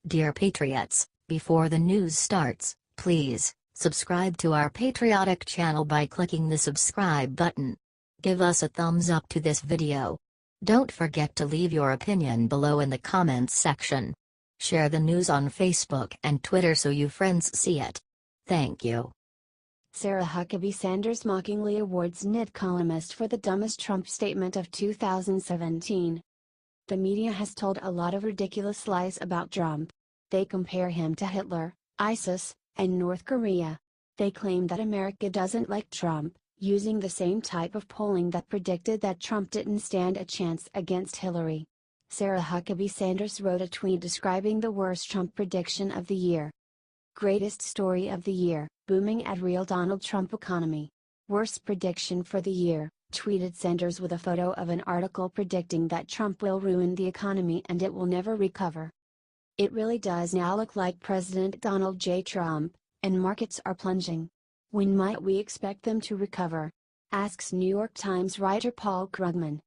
Dear Patriots, before the news starts, please subscribe to our patriotic channel by clicking the subscribe button. Give us a thumbs up to this video. Don't forget to leave your opinion below in the comments section. Share the news on Facebook and Twitter so you friends see it. Thank you. Sarah Huckabee Sanders mockingly awards NYT Columnist for the dumbest Trump statement of 2017. The media has told a lot of ridiculous lies about Trump. They compare him to Hitler, ISIS, and North Korea. They claim that America doesn't like Trump, using the same type of polling that predicted that Trump didn't stand a chance against Hillary. Sarah Huckabee Sanders wrote a tweet describing the worst Trump prediction of the year. Greatest story of the year, booming at real Donald Trump economy. Worst prediction for the year, tweeted Sanders with a photo of an article predicting that Trump will ruin the economy and it will never recover. It really does now look like President Donald J. Trump, and markets are plunging. When might we expect them to recover? Asks New York Times writer Paul Krugman.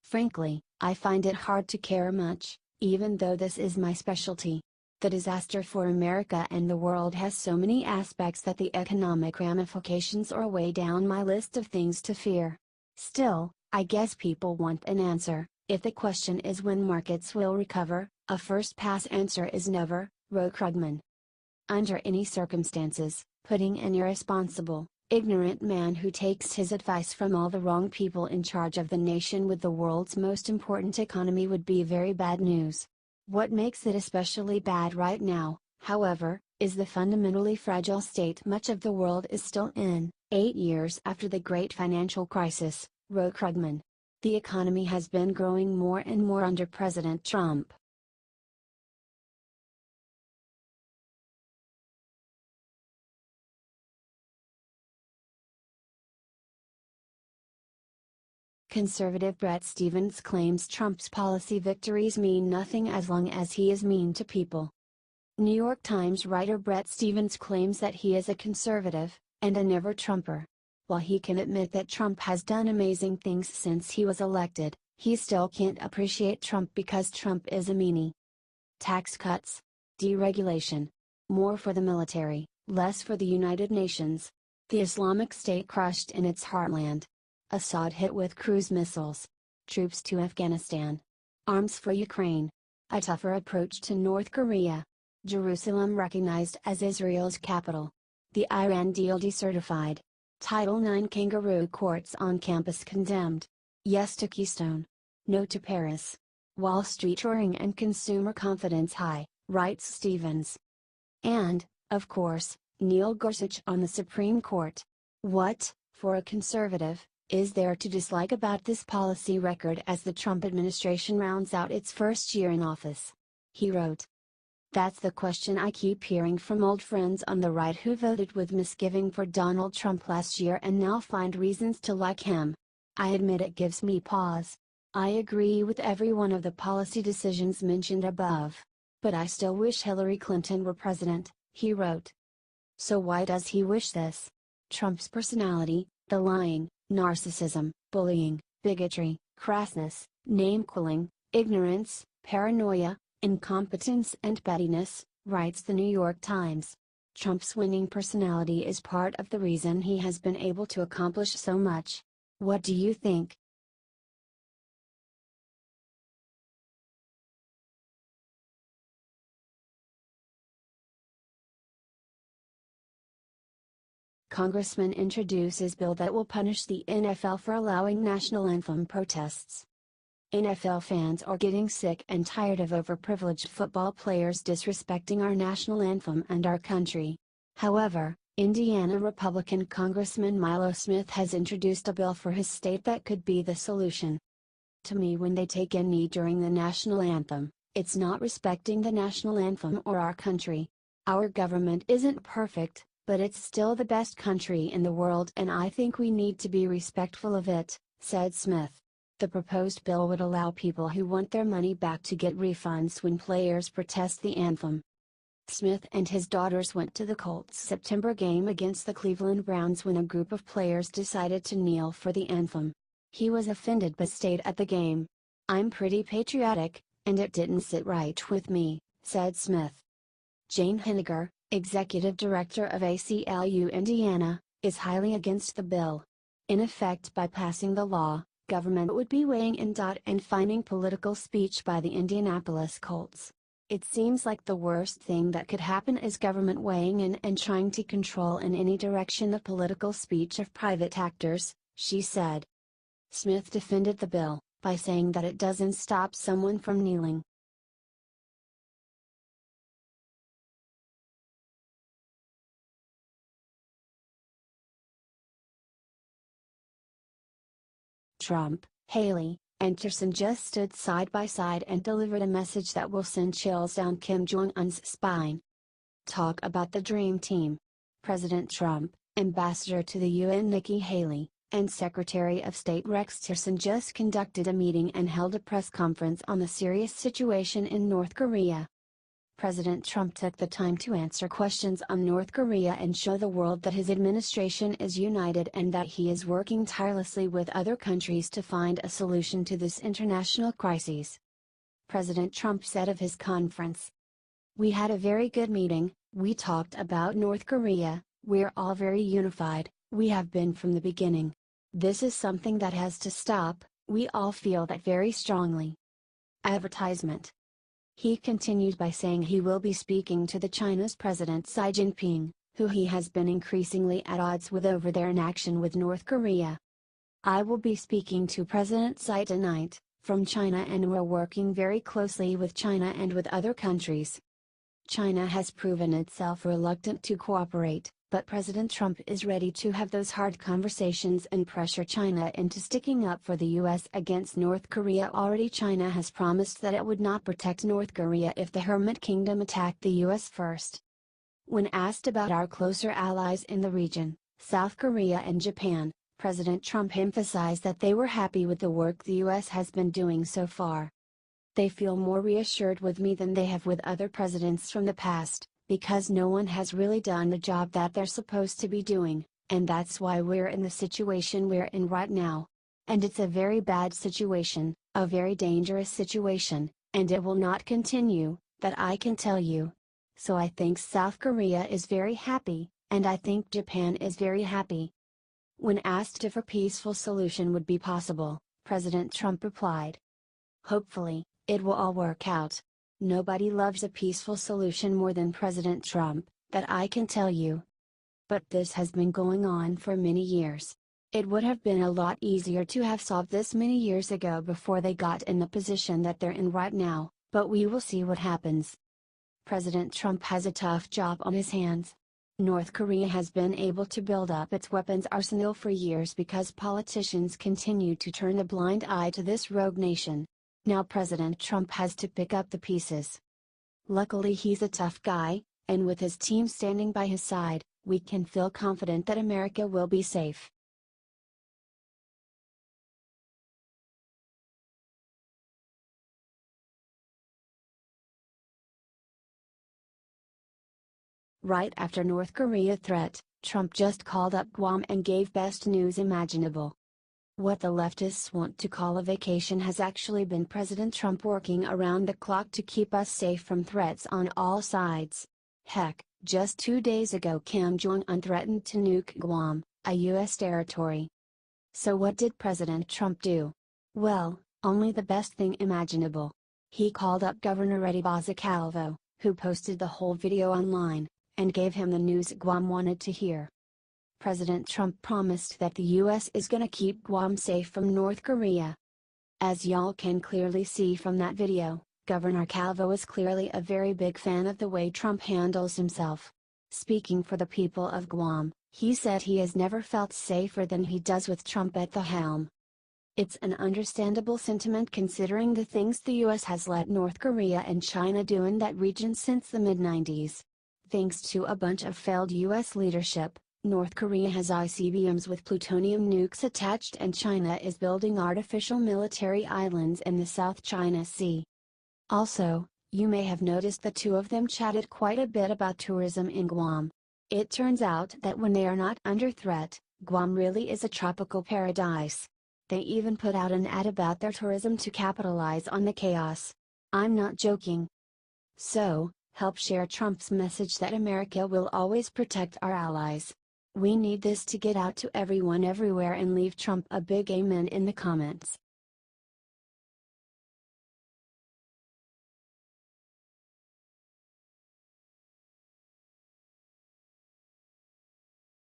Frankly, I find it hard to care much, even though this is my specialty. The disaster for America and the world has so many aspects that the economic ramifications are way down my list of things to fear. Still, I guess people want an answer. If the question is when markets will recover, a first-pass answer is never, wrote Krugman. Under any circumstances, putting an irresponsible, ignorant man who takes his advice from all the wrong people in charge of the nation with the world's most important economy would be very bad news. What makes it especially bad right now, however, is the fundamentally fragile state much of the world is still in. 8 years after the great financial crisis, wrote Krugman, the economy has been growing more and more under President Trump. Conservative Bret claims Trump's policy victories mean nothing as long as he is mean to people. New York Times writer Bret claims that he is a conservative, and a never-Trumper. While he can admit that Trump has done amazing things since he was elected, he still can't appreciate Trump because Trump is a meanie. Tax cuts, deregulation, more for the military, less for the United Nations. The Islamic State crushed in its heartland. Assad hit with cruise missiles. Troops to Afghanistan. Arms for Ukraine. A tougher approach to North Korea. Jerusalem recognized as Israel's capital. The Iran deal decertified. Title IX kangaroo courts on campus condemned. Yes to Keystone. No to Paris. Wall Street roaring and consumer confidence high, writes Stevens. And, of course, Neil Gorsuch on the Supreme Court. What, for a conservative, is there to dislike about this policy record as the Trump administration rounds out its first year in office? He wrote. That's the question I keep hearing from old friends on the right who voted with misgiving for Donald Trump last year and now find reasons to like him. I admit it gives me pause. I agree with every one of the policy decisions mentioned above. But I still wish Hillary Clinton were president, he wrote. So why does he wish this? Trump's personality, the lying, narcissism, bullying, bigotry, crassness, name-calling, ignorance, paranoia, incompetence and pettiness, writes the New York Times. Trump's winning personality is part of the reason he has been able to accomplish so much. What do you think? Congressman introduces bill that will punish the NFL for allowing national anthem protests. NFL fans are getting sick and tired of overprivileged football players disrespecting our national anthem and our country. However, Indiana Republican Congressman Milo Smith has introduced a bill for his state that could be the solution. To me, when they take a knee during the national anthem, it's not respecting the national anthem or our country. Our government isn't perfect, but it's still the best country in the world and I think we need to be respectful of it, said Smith. The proposed bill would allow people who want their money back to get refunds when players protest the anthem. Smith and his daughters went to the Colts' September game against the Cleveland Browns when a group of players decided to kneel for the anthem. He was offended but stayed at the game. I'm pretty patriotic, and it didn't sit right with me, said Smith. Jane Henniger, executive director of ACLU Indiana, is highly against the bill. In effect, by passing the law, government would be weighing in and fining political speech by the Indianapolis Colts. It seems like the worst thing that could happen is government weighing in and trying to control in any direction the political speech of private actors, she said. Smith defended the bill, by saying that it doesn't stop someone from kneeling. Trump, Haley, and Tillerson just stood side by side and delivered a message that will send chills down Kim Jong-un's spine. Talk about the dream team. President Trump, Ambassador to the UN Nikki Haley, and Secretary of State Rex Tillerson just conducted a meeting and held a press conference on the serious situation in North Korea. President Trump took the time to answer questions on North Korea and show the world that his administration is united and that he is working tirelessly with other countries to find a solution to this international crisis. President Trump said of his conference, "We had a very good meeting, we talked about North Korea, we're all very unified, we have been from the beginning. This is something that has to stop, we all feel that very strongly." Advertisement. He continued by saying he will be speaking to the China's President Xi Jinping, who he has been increasingly at odds with over their inaction with North Korea. "I will be speaking to President Xi tonight, from China, and we're working very closely with China and with other countries." China has proven itself reluctant to cooperate, but President Trump is ready to have those hard conversations and pressure China into sticking up for the U.S. against North Korea. Already China has promised that it would not protect North Korea if the Hermit Kingdom attacked the U.S. first. When asked about our closer allies in the region, South Korea and Japan, President Trump emphasized that they were happy with the work the U.S. has been doing so far. "They feel more reassured with me than they have with other presidents from the past, because no one has really done the job that they're supposed to be doing, and that's why we're in the situation we're in right now. And it's a very bad situation, a very dangerous situation, and it will not continue, that I can tell you. So I think South Korea is very happy, and I think Japan is very happy." When asked if a peaceful solution would be possible, President Trump replied, "Hopefully, it will all work out. Nobody loves a peaceful solution more than President Trump, that I can tell you. But this has been going on for many years. It would have been a lot easier to have solved this many years ago before they got in the position that they're in right now, but we will see what happens." President Trump has a tough job on his hands. North Korea has been able to build up its weapons arsenal for years because politicians continue to turn a blind eye to this rogue nation. Now President Trump has to pick up the pieces. Luckily he's a tough guy, and with his team standing by his side, we can feel confident that America will be safe. Right after North Korea threat, Trump just called up Guam and gave best news imaginable. What the leftists want to call a vacation has actually been President Trump working around the clock to keep us safe from threats on all sides. Heck, just 2 days ago Kim Jong-un threatened to nuke Guam, a U.S. territory. So what did President Trump do? Well, only the best thing imaginable. He called up Governor Eddie Calvo, who posted the whole video online, and gave him the news Guam wanted to hear. President Trump promised that the U.S. is gonna keep Guam safe from North Korea. As y'all can clearly see from that video, Governor Calvo is clearly a very big fan of the way Trump handles himself. Speaking for the people of Guam, he said he has never felt safer than he does with Trump at the helm. It's an understandable sentiment considering the things the U.S. has let North Korea and China do in that region since the mid-90s. Thanks to a bunch of failed U.S. leadership, North Korea has ICBMs with plutonium nukes attached and China is building artificial military islands in the South China Sea. Also, you may have noticed the two of them chatted quite a bit about tourism in Guam. It turns out that when they are not under threat, Guam really is a tropical paradise. They even put out an ad about their tourism to capitalize on the chaos. I'm not joking. So, help share Trump's message that America will always protect our allies. We need this to get out to everyone everywhere, and leave Trump a big amen in the comments.